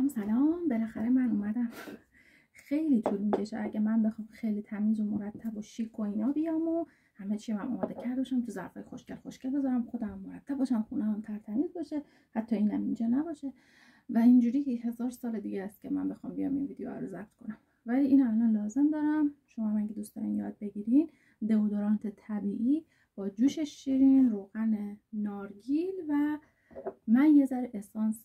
سلام بالاخره من اومدم. خیلی طول میکشه اگه من بخوام خیلی تمیز و مرتب و شیک و اینا بیام و همه چی من آماده کرده باشم، تو ظرفای خوشگل بذارم، خودم مرتب باشم، خونه‌ام ترتمیز باشه، حتی اینم اینجا نباشه و اینجوری 1000 سال دیگه است که من بخوام بیام این ویدیو رو ضبط کنم. ولی این الان لازم دارم. شما هم اگه دوست دارین یاد بگیرین، دئودورانت طبیعی با جوش شیرین، روغن نارگیل و من یه ذره اسانس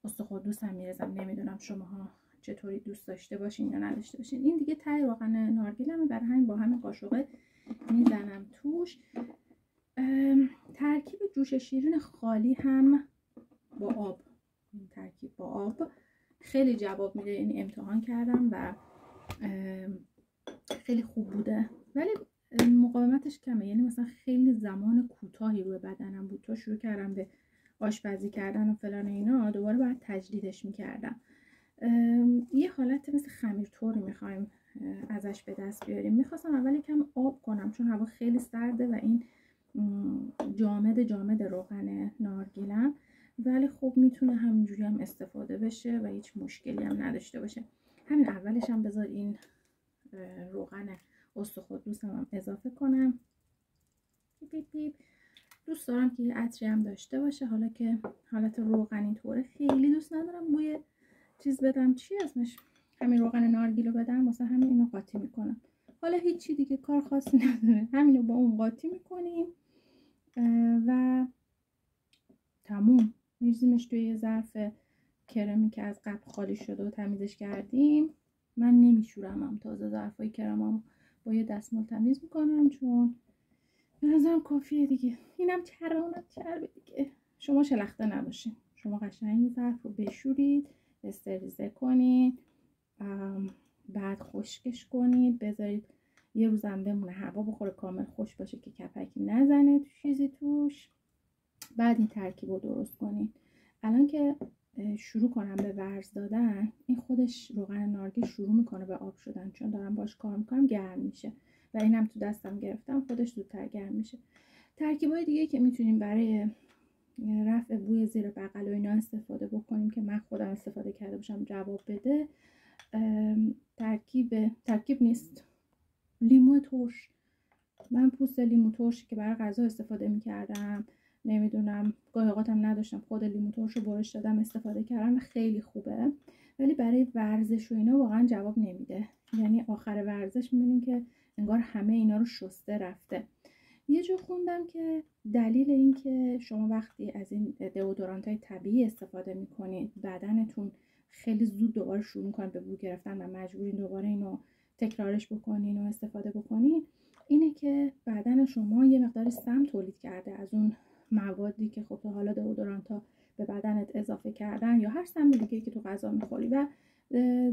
استخوان هم میرزم. نمیدونم شماها چطوری دوست داشته باشین یا نداشته باشین. این دیگه ته روغن نارگیلم، برای همین با همین قاشقه میزنم توش. ترکیب جوش شیرین خالی هم با آب، این ترکیب با آب خیلی جواب میده. یعنی امتحان کردم و خیلی خوب بوده، ولی مقاومتش کمه. یعنی مثلا خیلی زمان کوتاهی روی بدنم بود تا شروع کردم به آشپزی کردن و فلان اینا. دوباره باید تجدیدش میکردم. یه حالت مثل خمیر طوری میخوایم ازش به دست بیاریم. میخواستم اول کم آب کنم چون هوا خیلی سرده و این جامد روغن نارگیلم، ولی خب میتونه همینجوری هم استفاده بشه و هیچ مشکلی هم نداشته باشه. همین اولش هم بذار این روغن استخوان هم اضافه کنم. بیپ بیپ. دوست دارم که یه عطری هم داشته باشه، حالا که حالت روغنی طوره خیلی دوست ندارم بوی چیز بدم. چی اسمش؟ همین روغن نارگیل رو بدم، واسه همین اینو قاطی میکنم. حالا هیچی دیگه کار خاصی نداره، همینو با اون قاطی میکنیم و تموم. میریزیمش توی یه ظرف کرمی که از قبل خالی شده و تمیزش کردیم. من نمیشورم تازه ظرفای کرمم با یه دستمال تمیز میکنم چون به نظرم کافیه دیگه. اینم چربه دیگه. شما شلخته نباشین، شما قشنگ ظرف رو بشورید، استریزه کنید، بعد خشکش کنید، بذارید یه روزم بمونه، هوا بخوره، کامل خوش باشه که کپکی نزنه تو چیزی توش. بعد این ترکیب رو درست کنید. الان که شروع کنم به ورز دادن، این خودش روغن نارگیل شروع میکنه به آب شدن، چون دارم باش کار میکنم گرم میشه و اینم تو دستم گرفتم، خودش زودتر گرم میشه. ترکیبای دیگه که میتونیم برای رفع بوی زیر بغل و اینا استفاده بکنیم که من خودم استفاده کرده باشم جواب بده، ترکیب نیست، لیمو ترش. من پوست لیمو ترشی که برای غذا استفاده میکردم، نمیدونم گاهی اوقاتم نداشتم، خود لیمو ترش رو برش دادم استفاده کردم و خیلی خوبه، ولی برای ورزش و اینا واقعا جواب نمیده. یعنی آخر ورزش میبینیم که انگار همه اینا رو شسته رفته. یه جا خوندم که دلیل این که شما وقتی از این دئودورانت های طبیعی استفاده میکنید بدنتون خیلی زود دوباره شروع میکنه به بو گرفتن و مجبورین دوباره اینو تکرارش بکنین و استفاده بکنین، اینه که بدن شما یه مقدار سم تولید کرده از اون موادی که خب تا حالا دئودورانت ها به بدنت اضافه کردن یا هر سم دیگه که تو غذا میخوری، و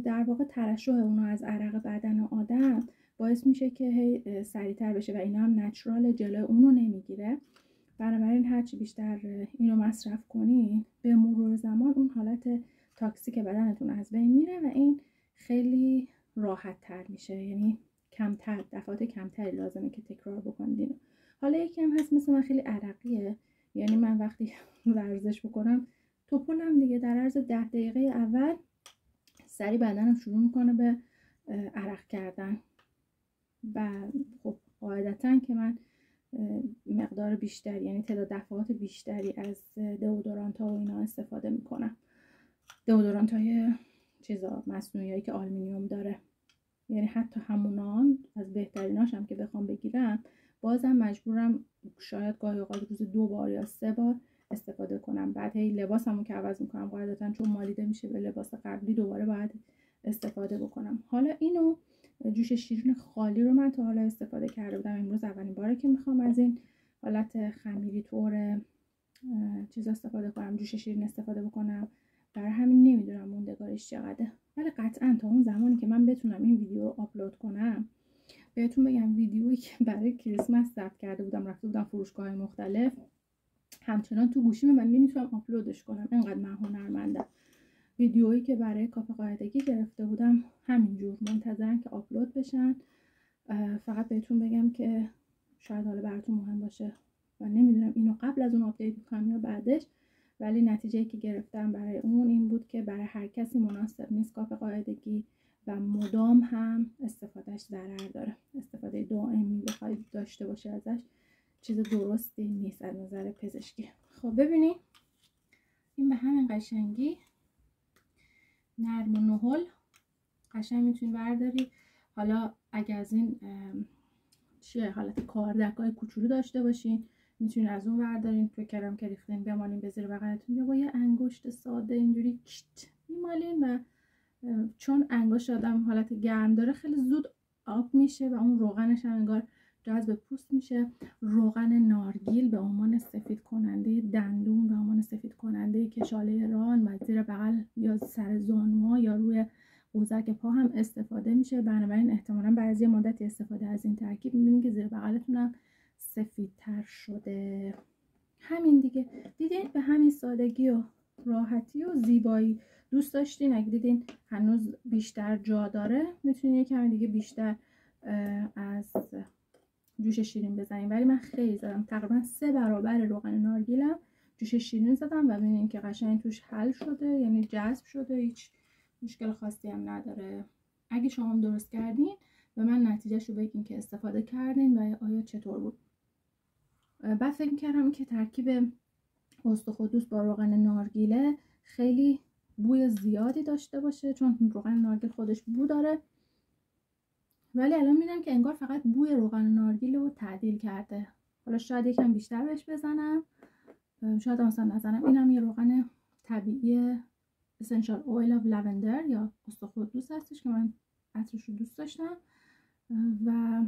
در واقع ترشح اونو از عرق بدن آدم باعث میشه که سریعتر بشه و اینا هم نچرال، جلوی اونو نمیگیره. بنابراین هرچی بیشتر اینو مصرف کنین به مرور زمان اون حالت تاکسیک بدنتون از بین میره و این خیلی راحت تر میشه. یعنی کمتر، دفعات کمتری لازمه که تکرار بکنید اینو. حالا یکی هم هست مثل من خیلی عرقیه، یعنی من وقتی ورزش بکنم توپلم دیگه، در عرض 10 دقیقه اول سری بدنم شروع میکنه به عرق کردن و خب قاعدتا که من مقدار بیشتری، یعنی تعداد دفعات بیشتری از دئودورانت ها و اینا استفاده میکنم. دئودورانت های چیزا مصنوعی هایی که آلومینیوم داره، یعنی حتی همونان از بهتریناش هم که بخوام بگیرم بازم مجبورم شاید گاهی اوقات روز 2 بار یا 3 بار استفاده کنم. بعد هی لباسمو که عوض میکنم قاعدتا چون مالیده میشه به لباس قبلی دوباره باید استفاده بکنم. حالا اینو جوش شیرین خالی رو من تا حالا استفاده کرده بودم، امروز اولین باره که میخوام از این حالت خمیری طور چیز استفاده کنم، جوش شیرین استفاده بکنم. برای همین نمیدونم موندگارش چقدره، ولی قطعا تا اون زمانی که من بتونم این ویدیو رو آپلود کنم بهتون بگم. ویدیویی که برای کریسمس ضبط کرده بودم، رفته بودم فروشگاه‌های مختلف، همچنان تو گوشیمه و نمیتونم آپلودش کنم، انقدر من هنرمندم. ویدیویی که برای کافه قاعدگی گرفته بودم همینجور منتظرن که آپلود بشن. فقط بهتون بگم که شاید حالا براتون مهم باشه و نمیدونم اینو قبل از اون آپدیت میکنم یا بعدش، ولی نتیجه‌ای که گرفتم برای اون این بود که برای هر کسی مناسب نیست کاف قاعدگی و مدام هم استفادهش ضرر داره. استفاده دائمی بخواید داشته باشه ازش چیز درستی نیست از نظر پزشکی. خب ببینید این به همین قشنگی نرم و نهل قشنگ میتونید برداری. حالا اگه از این چیه حالت کاردکای کوچولو داشته باشین میتونید از اون بردارین، فکر کردم که ریختین بمالین به زیر بغلتون یا با یه انگشت ساده اینجوری میمالین و چون انگشت آدم حالت گرم داره خیلی زود آب میشه و اون روغنش هم انگار جذب پوست میشه. روغن نارگیل به عنوان سفید کننده دندون، به عنوان سفید کننده کشاله ران و زیر بغل یا سر زانوها یا روی قوزک پا هم استفاده میشه. بنابراین احتمالاً بعضی مدتی استفاده از این ترکیب میبینید که زیر بغلتون هم سفیدتر شده. همین دیگه، دیدین به همین سادگی و راحتی و زیبایی. دوست داشتین اگه دیدین هنوز بیشتر جا داره میتونین یکم دیگه بیشتر از جوش شیرین بزنین، ولی من خیلی زدم، تقریبا 3 برابر روغن نارگیلم جوش شیرین زدم و ببینین که قشنگ توش حل شده، یعنی جذب شده، هیچ مشکل خاصی هم نداره. اگه شما هم درست کردین به من نتیجهشو بگین که استفاده کردین و آیا چطور بود. بعد فکر کردم که ترکیب استخوان با روغن نارگیله خیلی بوی زیادی داشته باشه، چون روغن نارگیل خودش بو داره، ولی الان میبینم که انگار فقط بوی روغن نارگیل رو تعدیل کرده. حالا شاید یکم بیشتر بهش بزنم، شاید مثلا نزنم. اینم یه روغن طبیعی Essential Oil of Lavender یا استخوان هستش که من عطرش رو دوست داشتم و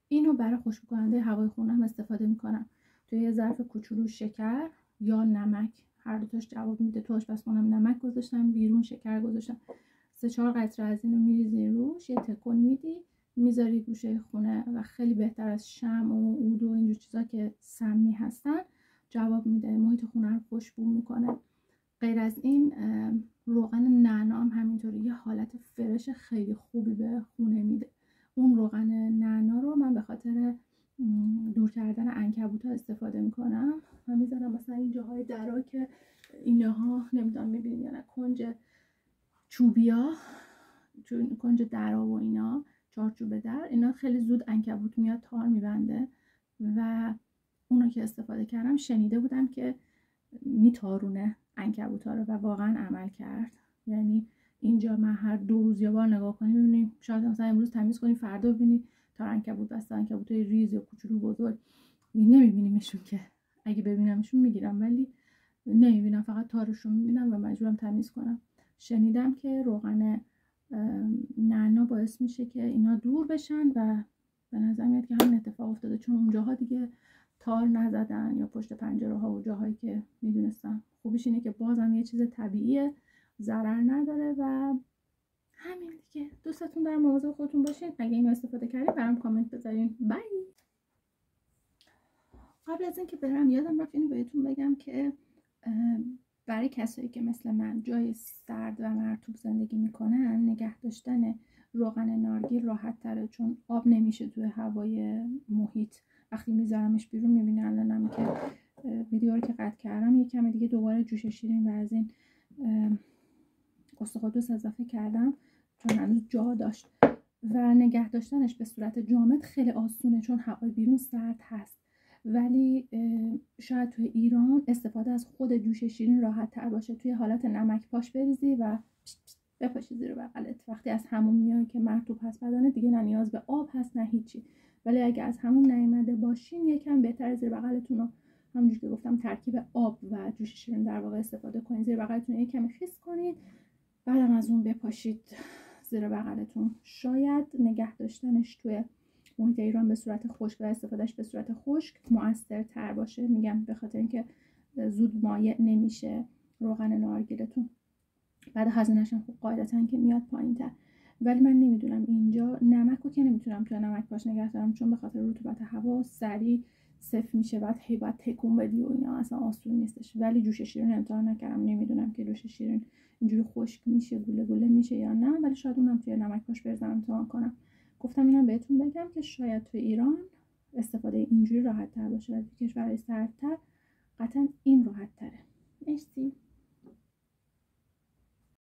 اینو برای خشک کننده هوای خونم استفاده میکنم. توی یه ظرف کوچولو شکر یا نمک، هر دوتاش جواب میده. تو آشپزخونم نمک گذاشتم، بیرون شکر گذاشتم. 3-4 قطره از اینو میریزی روش، یه تکون میدی، میذاری گوشه خونه و خیلی بهتر از شمع و عود و اینجور چیزا که سمی هستن جواب میده، محیط خونه رو خوشبو میکنه. غیر از این روغن نعنا هم همینطوری یه حالت فرش خیلی خوبی به خونه میده. اون روغن نعنا رو من به خاطر دور کردن عنکبوت‌ها استفاده میکنم و میذارم مثلا این جاهای درا که اینها نمیدونم میبینید یا نه، کنج چوبیا، کنج درا و اینا، چارچوب در، اینا خیلی زود عنکبوت میاد تار میبنده و اونو که استفاده کردم شنیده بودم که میتارونه عنکبوت‌ها رو و واقعا عمل کرد. یعنی اینجا من هر 2 روز یا بار نگاه کنیم ببینیم، شاید مثلا امروز تمیز کنیم فردا ببینید تار عنکبوت بسته، عنکبوتای ریز یا کوچولو بزرگ نمیبینیمشون، که اگه ببینمشون میگیرم ولی نمیبینم، فقط تارشون میبینم و مجبورم تمیز کنم. شنیدم که روغن نعنا باعث میشه که اینا دور بشن و به نظر میاد که همین اتفاق افتاده، چون اونجاها دیگه تار نزدن یا پشت پنجره ها و جاهایی که میدونستم. خوبیش اینه که بازم یه چیز طبیعیه، ضرر نداره و همین دیگه. دوستتون دارم، مواظب خودتون باشین. اگه اینو استفاده کردین برام کامنت بذارین. بای. قبل از اینکه برم یادم رفت اینو بهتون بگم که برای کسایی که مثل من جای سرد و مرطوب زندگی میکنن نگه داشتن روغن نارگیل راحت تره، چون آب نمیشه توی هوای محیط. وقتی میذارمش بیرون میبینن الانم که ویدیو رو که قطع کردم یک کم دیگه دوباره جوش شیرین و از این استخوان اضافه کردم چون هنوز جا داشت و نگه داشتنش به صورت جامد خیلی آسونه چون هوای بیرون سرد هست. ولی شاید توی ایران استفاده از خود جوش شیرین راحت تر باشه. توی حالت نمک پاش بریزی و بپاشی زیر بغلت. وقتی از حموم میای که مرطوب هست بدنه دیگه، نه نیاز به آب هست نه هیچی. ولی اگه از حموم نیامده باشین یکم بهتر زیر بغلتون رو همونجوری که گفتم ترکیب آب و جوش شیرین در واقع استفاده کنید. زیر بغلتون یکم خیس کنید، بعدم از اون بپاشید زیر بغلتون. شاید نگه داشتنش توی محیط ایران به صورت خشک و استفادهش به صورت خشک مؤثرتر باشه، میگم به خاطر اینکه زود مایع نمیشه روغن نارگیلتون. بعد هزینه‌اش هم قاعدتاً که میاد پایین‌تر. ولی من نمیدونم اینجا نمکو که نمیتونم توی نمک پاش نگه دارم چون به خاطر رطوبت هوا سریع صفر میشه، بعد باید تکون بدی و اینا اصلا آسون نیستش. ولی جوش شیرین امتحان نکردم، نمیدونم که جوش شیرین اینجوری خشک میشه، گوله گوله میشه یا نه، ولی شاید اونم توی نمک پاش بریزم امتحان کنم. گفتم اینم بهتون بگم که شاید توی ایران استفاده اینجوری راحت تر باشه و توی کشورهای سردتر قطعا این راحت تره. مرسی.